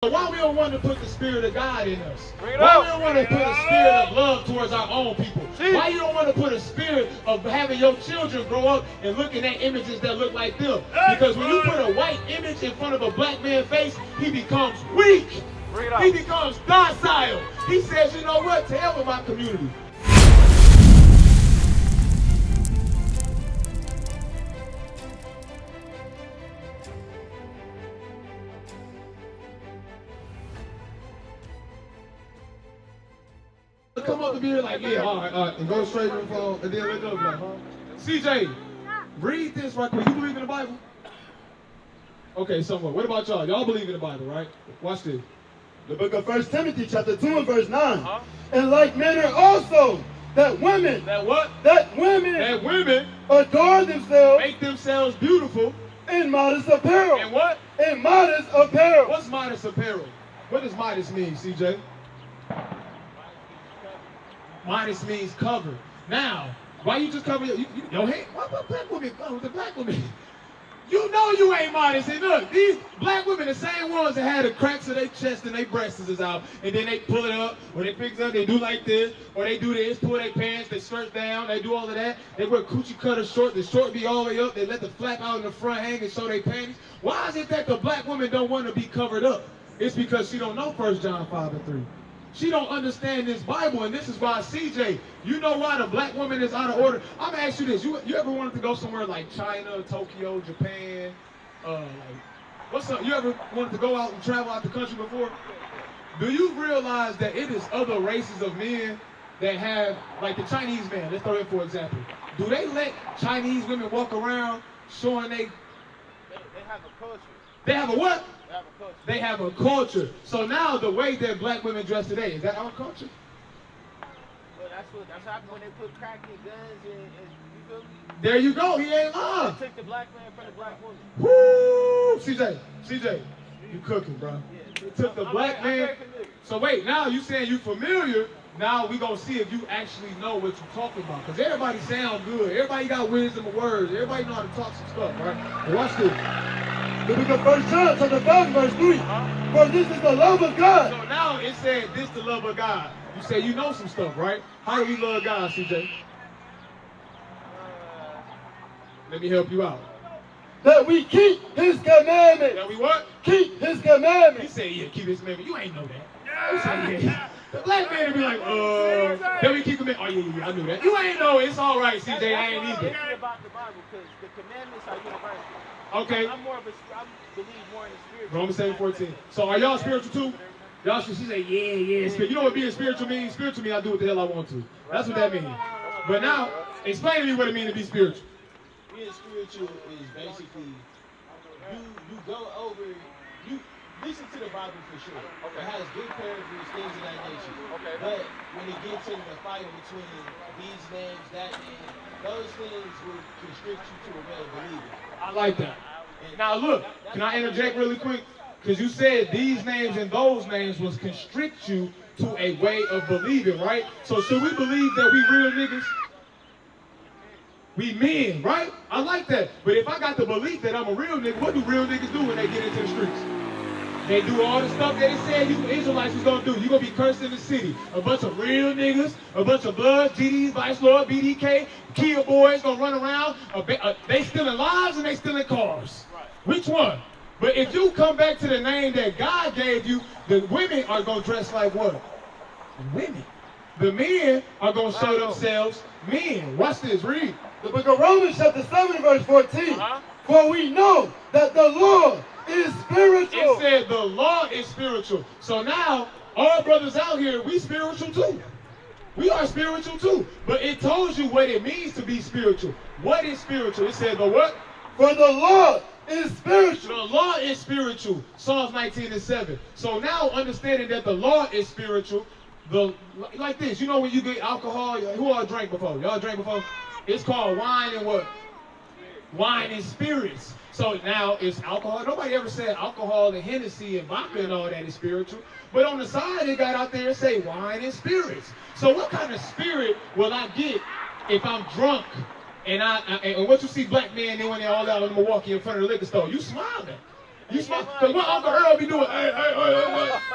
Why we don't want to put the spirit of God in us? Why we don't want to put a spirit of love towards our own people? Why you don't want to put a spirit of having your children grow up and looking at images that look like them? Because when you put a white image in front of a black man's face, he becomes weak. He becomes docile. He says, you know what? To hell with my community. Come up to me like, yeah, all right, and go straight to the phone, and then let go. Like, CJ, read this right quick. You believe in the Bible? Okay, somewhat. What about y'all? Y'all believe in the Bible, right? Watch this. The book of 1 Timothy, chapter 2 and verse 9. In like manner also, that women. That what? That women. That women. Adore themselves. Make themselves beautiful. In modest apparel. And what? In modest apparel. What's modest apparel? What does modest mean, CJ? Modest means cover. Now, why you just cover your head? What black women? Oh, the black women. You know you ain't modest. And look, these black women, the same ones that had the cracks of their chest and their breasts is out, and then they pull it up, or they pick it up, they do like this, or they do this, pull their pants, they skirt down, they do all of that. They wear coochie cutter short, the short be all the way up, they let the flap out in the front hang and show their panties. Why is it that the black women don't want to be covered up? It's because she don't know 1 John 5 and 3. She don't understand this Bible, and this is why, CJ, you know why the black woman is out of order? I'm gonna ask you this: you ever wanted to go somewhere like China, Tokyo, Japan? What's up? You ever wanted to go out and travel out the country before? Do you realize that it is other races of men that have, like the Chinese man? Let's throw it for example. Do they let Chinese women walk around showing they have a culture? They have a what? They have a culture. They have a culture. So now the way that black women dress today, is that our culture? Well, that's happened when they put crack in guns and you feel me? There you go. He ain't lying. They took the black man from the black woman. Woo! CJ, you cooking, bro. Yeah. They took the black man. So wait, now you saying you familiar. Now we gonna see if you actually know what you're talking about. Because everybody sound good. Everybody got wisdom of words. Everybody know how to talk some stuff, right? But watch this. The book of 1 John, chapter 5, verse 3. For this is the love of God. So now it said, this the love of God. You say you know some stuff, right? How do we love God, CJ? Let me help you out. That we keep his commandments. That we what? Keep his commandments. He said, yeah, keep his commandments. You ain't know that. You say, yeah. The black man would be like, then we keep commandments. Oh, yeah, I knew that. You ain't know. It's all right, CJ. I ain't either. About the Bible, because the commandments are universal. Okay. I believe more in the spirit. Romans 7:14. So are y'all spiritual too? Y'all should, she say, yeah. You know what being spiritual means? Spiritual means I do what the hell I want to. That's what that means. But now, explain to me what it means to be spiritual. Being spiritual is basically you go over, you listen to the Bible for sure. It has good parables, things of that nature. But when it gets in the fight between these names, that name, those things will constrict you to a way of believing. I like that. Now look, can I interject really quick? Because you said these names and those names was constrict you to a way of believing, right? So should we believe that we real niggas? We men, right? I like that. But if I got the belief that I'm a real nigga, what do real niggas do when they get into the streets? They do all the stuff that they said you Israelites was gonna do. You gonna be cursed in the city. A bunch of real niggas, a bunch of bloods, GDs, Vice Lord, BDK, Kia boys gonna run around. They stealing lives and they stealing cars. Which one? But if you come back to the name that God gave you, the women are gonna dress like what? Women. The men are gonna show themselves men. Watch this, read. The book of Romans, chapter 7, verse 14. For we know that the Lord is spiritual. It said the law is spiritual. So now, all brothers out here, we spiritual too. We are spiritual too. But it tells you what it means to be spiritual. What is spiritual? It said the what? For the Lord is spiritual. The law is spiritual. Psalms 19 and 7. So now understanding that the law is spiritual, like this, you know when you get alcohol, who all drank before? Y'all drank before? It's called wine and what? Wine and spirits. So now it's alcohol. Nobody ever said alcohol and Hennessy and vodka and all that is spiritual. But on the side, they got out there and say wine and spirits. So what kind of spirit will I get if I'm drunk and what you see black men doing when they're all out in Milwaukee in front of the liquor store? You smiling. You smoke? Because what Uncle Earl be doing,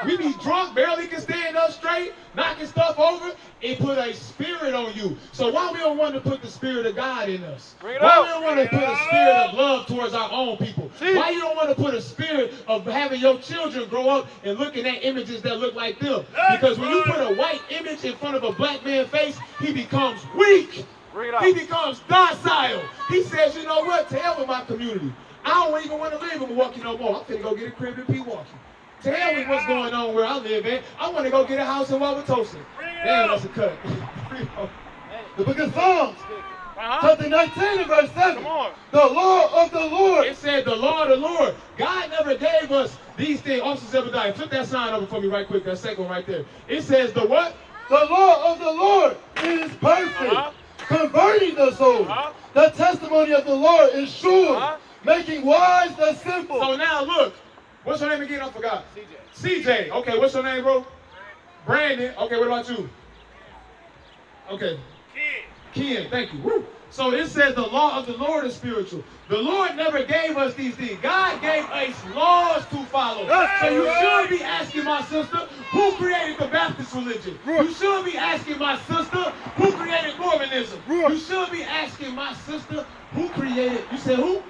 we be drunk, barely can stand up straight, knocking stuff over. It put a spirit on you. So why we don't want to put the spirit of God in us? Why we don't want to put a spirit of love towards our own people? Why you don't want to put a spirit of having your children grow up and looking at images that look like them? Because when you put a white image in front of a black man's face, he becomes weak. He becomes docile. He says, you know what? To hell with my community. I don't even want to live in Milwaukee no more. I'm finna go get a crib in Milwaukee. To hell with what's going on where I live at. I want to go get a house in Wauwatosa. Damn, that's a cut. The book of Psalms, chapter 19 and verse 7. The law of the Lord. It said the law of the Lord. God never gave us these things. Officer Zebediah, flip that sign over for me right quick. That second one right there. It says the what? The law of the Lord is perfect, converting the soul. The testimony of the Lord is sure, making wise the simple. So now look. What's your name again? I forgot. CJ. Okay, what's your name, bro? Brandon. Okay, what about you? Okay. Ken. Thank you. Woo. So it says the law of the Lord is spiritual. The Lord never gave us these things. God gave us laws to follow. So you should be asking my sister, who created the Baptist religion? You should be asking my sister, who created Mormonism? You should be asking my sister, who created, you said who?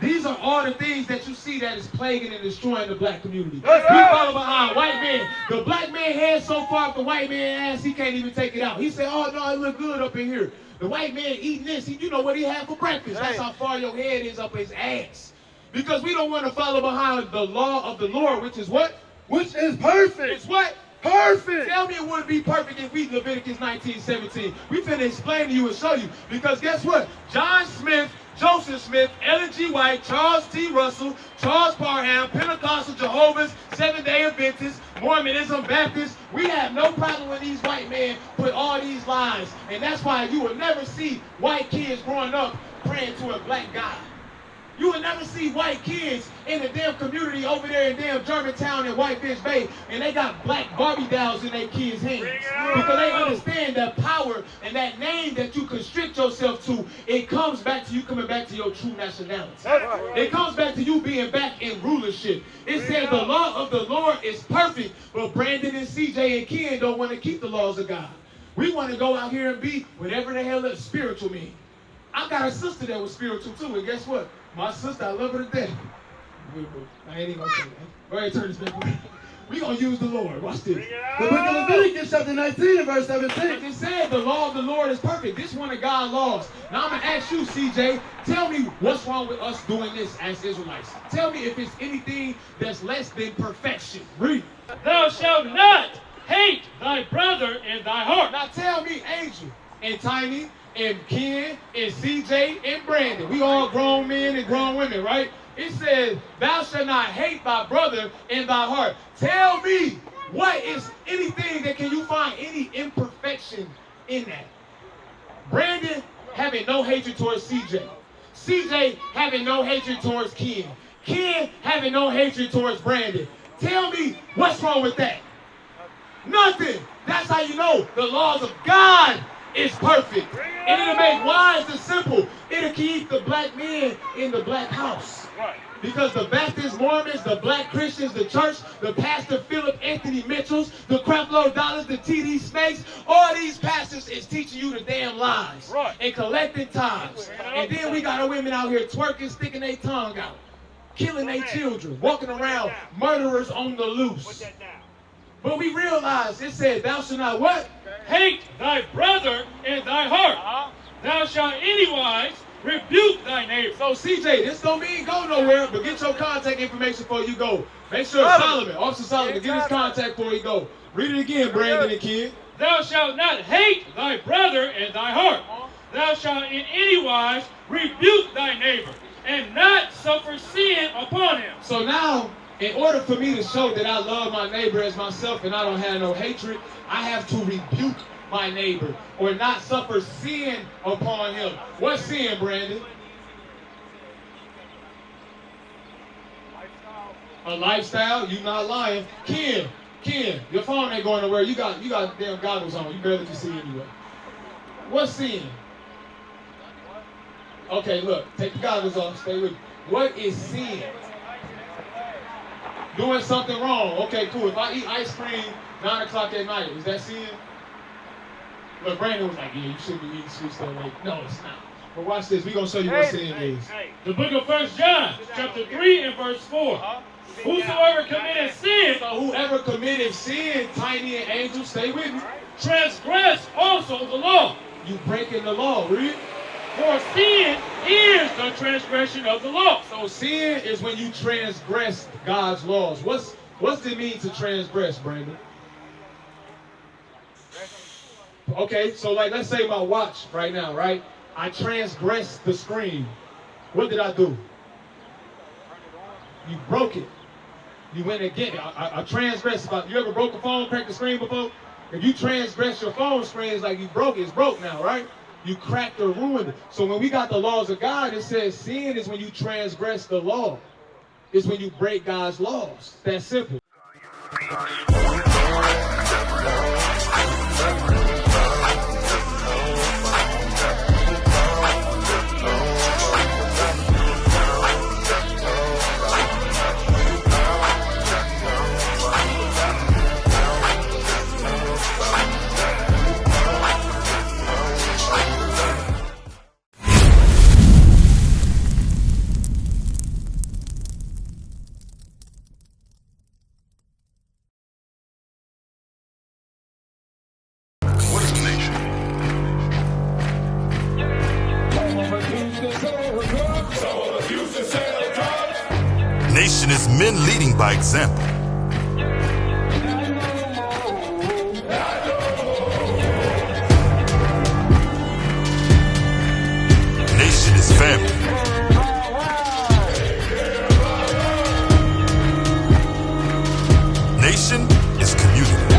These are all the things that you see that is plaguing and destroying the black community. We follow behind white men. The black man head so far up the white man's ass, he can't even take it out. He said, oh, no, it look good up in here. The white man eating this, you know what he had for breakfast. That's how far your head is up his ass. Because we don't want to follow behind the law of the Lord, which is what? Which is perfect. It's what? Perfect. Tell me it wouldn't be perfect if we Leviticus 19:17. We finna explain to you and show you. Because guess what? John Smith, Joseph Smith, Ellen G. White, Charles T. Russell, Charles Parham, Pentecostal, Jehovah's, Seventh-day Adventists, Mormonism, Baptists, we have no problem when these white men put all these lies. And that's why you will never see white kids growing up praying to a black God. You will never see white kids in the damn community over there in damn Germantown and Whitefish Bay, and they got black Barbie dolls in their kids' hands. Because they understand that power and that name that you constrict yourself to, it comes back to you coming back to your true nationality. It comes back to you being back in rulership. It says the law of the Lord is perfect, but Brandon and CJ and Ken don't want to keep the laws of God. We want to go out here and be whatever the hell that spiritual means. I got a sister that was spiritual too, and guess what? My sister, I love her to death. I ain't even gonna say that. Go ahead, turn this back. We gonna use the Lord. Watch this. The book of Leviticus, chapter 19, and verse 17. It said the law of the Lord is perfect. This one of God's laws. Now I'm gonna ask you, CJ. Tell me what's wrong with us doing this as Israelites. Tell me if it's anything that's less than perfection. Read. Thou shalt not hate thy brother in thy heart. Now tell me, Angel and Tiny and Ken and CJ and Brandon. We all grown men and grown women, right? It says, thou shalt not hate thy brother in thy heart. Tell me, what is anything that can you find any imperfection in that? Brandon having no hatred towards CJ. CJ having no hatred towards Ken. Ken having no hatred towards Brandon. Tell me, what's wrong with that? Nothing. That's how you know the laws of God is perfect. And it'll make wise the simple. It'll keep the black men in the black house. Because the Baptist Mormons, the black Christians, the church, the Pastor Philip Anthony Mitchells, the Creflo Dollars, the TD Snakes, all these pastors is teaching you the damn lies and collecting tithes. And then we got our women out here twerking, sticking their tongue out, killing their children, walking around, murderers on the loose. But we realize it said, thou shalt not what? Hate thy brother in thy heart. Thou shalt anywise rebuke thy neighbor. So CJ, this don't mean go nowhere, but get your contact information before you go. Make sure Solomon, Officer Solomon, get his contact before you go. Read it again, Brandon and Kid. Thou shalt not hate thy brother in thy heart. Thou shalt in any wise rebuke thy neighbor, and not suffer sin upon him. So now, in order for me to show that I love my neighbor as myself and I don't have no hatred, I have to rebuke my neighbor or not suffer sin upon him. What sin, Brandon? A lifestyle? You not lying. Ken, your phone ain't going nowhere. You got damn goggles on. You barely can see anyway. What sin? Okay, look. Take the goggles off. Stay with me. What is sin? doing something wrong. Okay, cool. If I eat ice cream 9 o'clock at night, is that sin? But Brandon was like, yeah, you shouldn't be eating sweets that late. No, it's not. But watch this. We're going to show you what sin is. The book of 1 John, chapter 3 and verse 4. Whosoever committed sin, So whoever committed sin, Tiny and Angel, stay with me. transgress also the law. You breaking the law, read. For sin is the transgression of the law. So sin is when you transgress God's laws. What's it mean to transgress, Brandon? Okay, so like let's say my watch right now, right? I transgressed the screen. What did I do? You broke it. You went again. I transgressed. You ever broke a phone, cracked the screen before? If you transgress your phone screen, it's like you broke it. It's broke now, right? You cracked or ruined it. So when we got the laws of God, it says sin is when you transgress the law. It's when you break God's laws. That's simple. Nation is men leading by example. Nation is family. Nation is community.